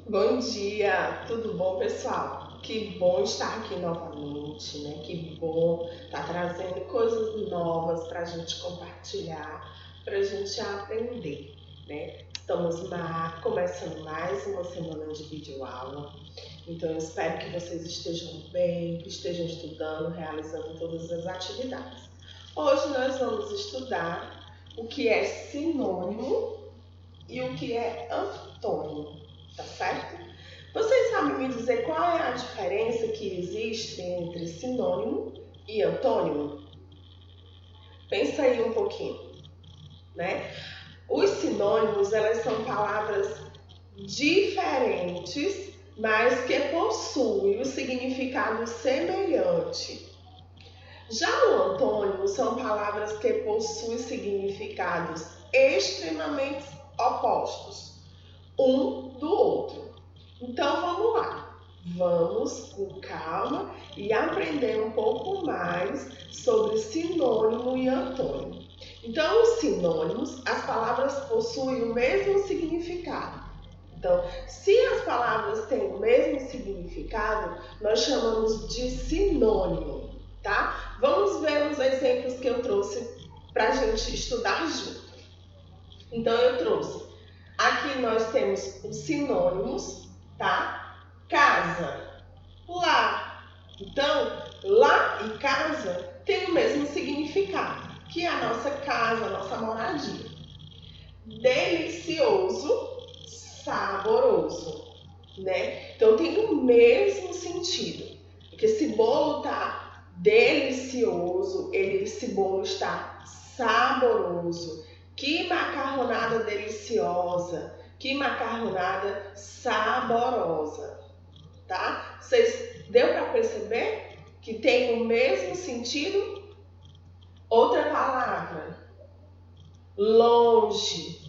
Bom dia, tudo bom, pessoal? Que bom estar aqui novamente, né? Que bom estar trazendo coisas novas para a gente compartilhar, para a gente aprender, né? Estamos começando mais uma semana de videoaula, então eu espero que vocês estejam bem, que estejam estudando, realizando todas as atividades. Hoje nós vamos estudar o que é sinônimo e o que é antônimo, tá certo? Vocês sabem me dizer qual é a diferença que existe entre sinônimo e antônimo? Pensa aí um pouquinho, né? Os sinônimos, elas são palavras diferentes, mas que possuem o significado semelhante. Já o antônimo são palavras que possuem significados extremamente opostos um do outro. Então vamos lá, vamos com calma e aprender um pouco mais sobre sinônimo e antônimo. Então, os sinônimos, as palavras possuem o mesmo significado. Então, se as palavras têm o mesmo significado, nós chamamos de sinônimo, tá? Vamos ver os exemplos que eu trouxe para a gente estudar junto. Então, eu trouxe. Aqui nós temos os sinônimos, tá? Casa, lá. Então, lá e casa tem o mesmo significado, que é a nossa casa, a nossa moradia. Delicioso, saboroso, né? Então tem o mesmo sentido. Porque esse bolo tá delicioso, esse bolo está saboroso. Que macarronada deliciosa, que macarronada saborosa, tá? Vocês deu para perceber que tem o mesmo sentido? Outra palavra, longe,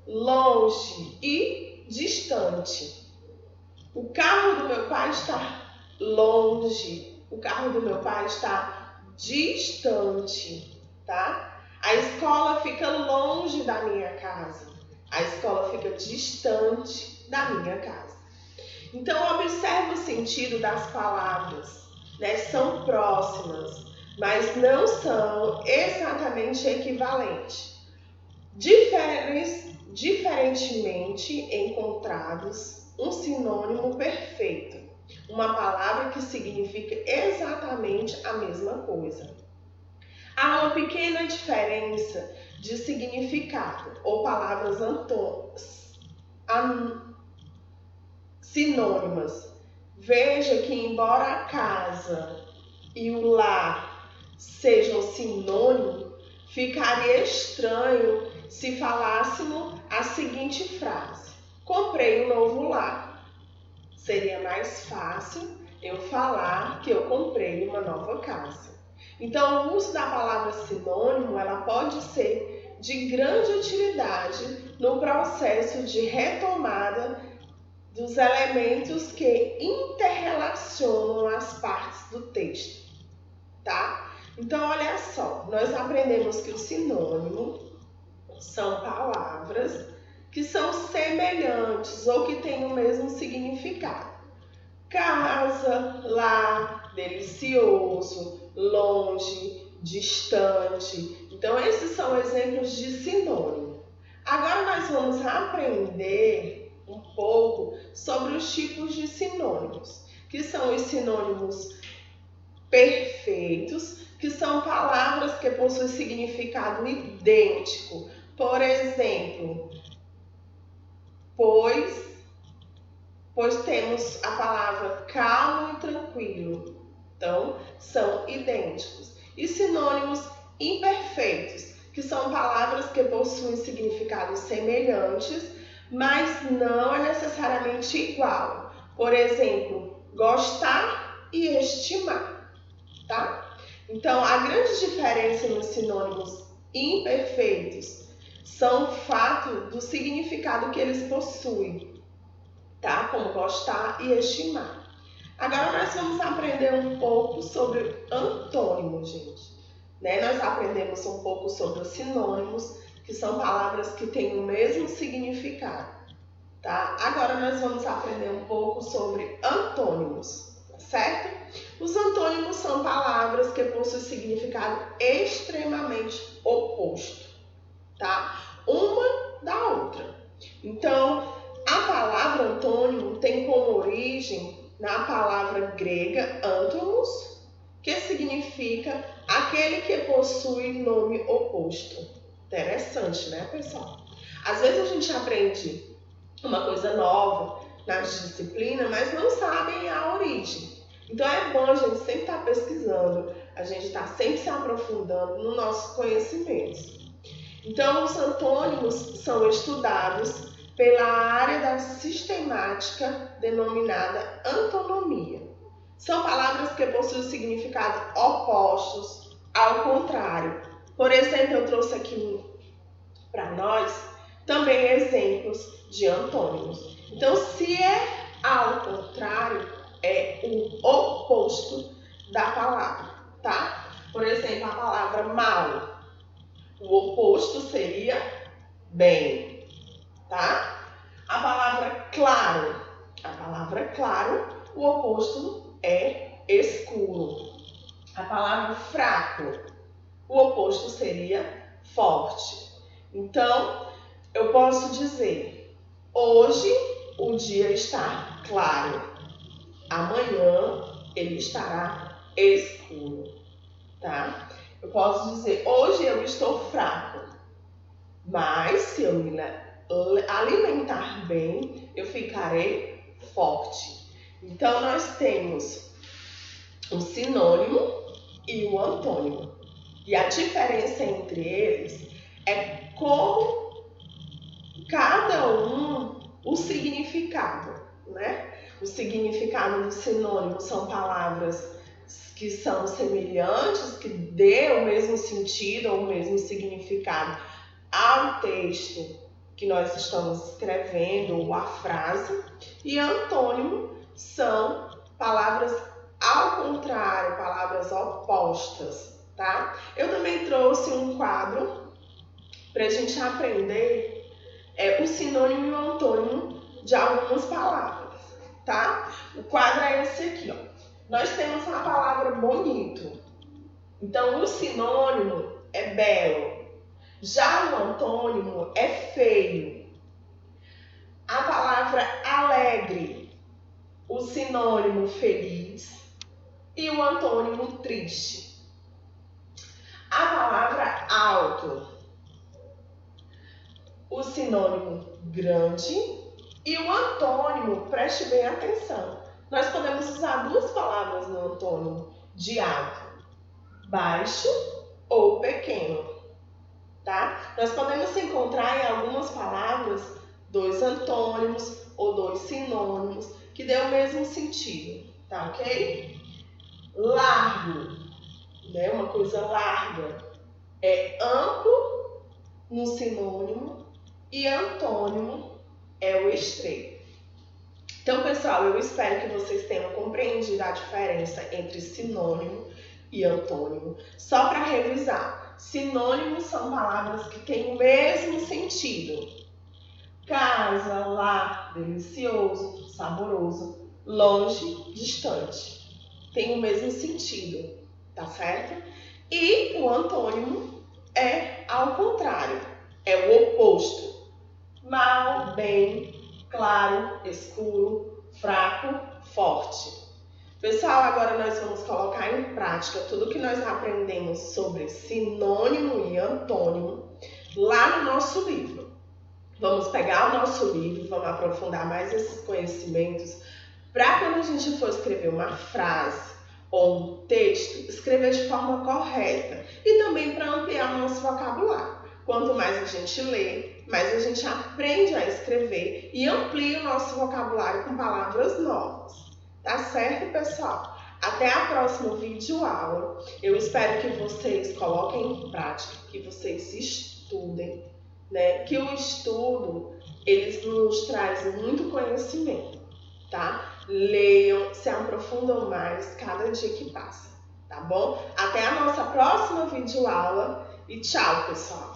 longe e distante. O carro do meu pai está longe, o carro do meu pai está distante, tá? A escola fica longe da minha casa. A escola fica distante da minha casa. Então, observe o sentido das palavras, né? São próximas, mas não são exatamente equivalentes. Diferentemente encontrados, um sinônimo perfeito, uma palavra que significa exatamente a mesma coisa. Há uma pequena diferença de significado ou palavras sinônimas. Veja que embora a casa e o lar sejam sinônimos, ficaria estranho se falássemos a seguinte frase: comprei um novo lar. Seria mais fácil eu falar que eu comprei uma nova casa. Então, o uso da palavra sinônimo, ela pode ser de grande utilidade no processo de retomada dos elementos que interrelacionam as partes do texto, tá? Então, olha só, nós aprendemos que o sinônimo são palavras que são semelhantes ou que têm o mesmo significado. Casa, lá, delicioso, longe, distante. Então, esses são exemplos de sinônimo. Agora nós vamos aprender um pouco sobre os tipos de sinônimos, que são os sinônimos perfeitos, que são palavras que possuem significado idêntico. Por exemplo, pois temos a palavra calmo e tranquilo. Então, são idênticos. E sinônimos imperfeitos, que são palavras que possuem significados semelhantes, mas não é necessariamente igual. Por exemplo, gostar e estimar, tá? Então, a grande diferença nos sinônimos imperfeitos são o fato do significado que eles possuem, tá? Como gostar e estimar. Agora nós vamos aprender um pouco sobre antônimos, gente. Né? Nós aprendemos um pouco sobre os sinônimos, que são palavras que têm o mesmo significado. tá? Agora nós vamos aprender um pouco sobre antônimos, certo? Os antônimos são palavras que possuem significado extremamente oposto, tá? Uma da outra. Então, a palavra antônimo tem como origem na palavra grega antônimos, que significa aquele que possui nome oposto. Interessante, né, pessoal? Às vezes a gente aprende uma coisa nova na disciplina, mas não sabem a origem. Então é bom a gente sempre estar pesquisando, a gente estar sempre se aprofundando nos nossos conhecimentos. Então, os antônimos são estudados pela área da sistemática denominada antonomia. São palavras que possuem significados opostos ao contrário. Por exemplo, eu trouxe aqui para nós também exemplos de antônimos. Então, se é ao contrário, é o oposto da palavra, tá? Por exemplo, a palavra mal. O oposto seria bem, tá? A palavra claro. A palavra claro, o oposto é escuro. A palavra fraco, o oposto seria forte. Então, eu posso dizer, hoje o dia está claro, amanhã ele estará escuro, tá? Eu posso dizer, hoje eu estou fraco, mas se eu me alimentar bem, eu ficarei forte. Então, nós temos o sinônimo e o antônimo. E a diferença entre eles é como cada um o significado, né? O significado do sinônimo são palavras que são semelhantes, que dê o mesmo sentido ou o mesmo significado ao texto que nós estamos escrevendo ou à frase. E antônimo são palavras ao contrário, palavras opostas, tá? Eu também trouxe um quadro para a gente aprender o sinônimo e o antônimo de algumas palavras, tá? O quadro é esse aqui, ó. Nós temos a palavra bonito. Então, o sinônimo é belo. Já o antônimo é feio. A palavra alegre, o sinônimo feliz e o antônimo triste. A palavra alto, o sinônimo grande e o antônimo, preste bem atenção. Nós podemos usar duas palavras no antônimo de alto, baixo ou pequeno, tá? Nós podemos encontrar em algumas palavras dois antônimos ou dois sinônimos que dê o mesmo sentido, tá ok? Largo, né? Uma coisa larga é amplo no sinônimo e antônimo é o estreito. Então, pessoal, eu espero que vocês tenham compreendido a diferença entre sinônimo e antônimo. Só para revisar, sinônimos são palavras que têm o mesmo sentido. Casa, lar, delicioso, saboroso, longe, distante. Tem o mesmo sentido, tá certo? E o antônimo é ao contrário, é o oposto. Mal, bem, claro, escuro, fraco, forte. Pessoal, agora nós vamos colocar em prática tudo que nós aprendemos sobre sinônimo e antônimo lá no nosso livro. Vamos pegar o nosso livro, vamos aprofundar mais esses conhecimentos para quando a gente for escrever uma frase ou um texto, escrever de forma correta e também para ampliar o nosso vocabulário. Quanto mais a gente lê, mais a gente aprende a escrever e amplia o nosso vocabulário com palavras novas. Tá certo, pessoal? Até a próxima videoaula. Eu espero que vocês coloquem em prática, que vocês estudem, né? Que o estudo, eles nos traz muito conhecimento, tá? Leiam, se aprofundam mais cada dia que passa, tá bom? Até a nossa próxima videoaula e tchau, pessoal!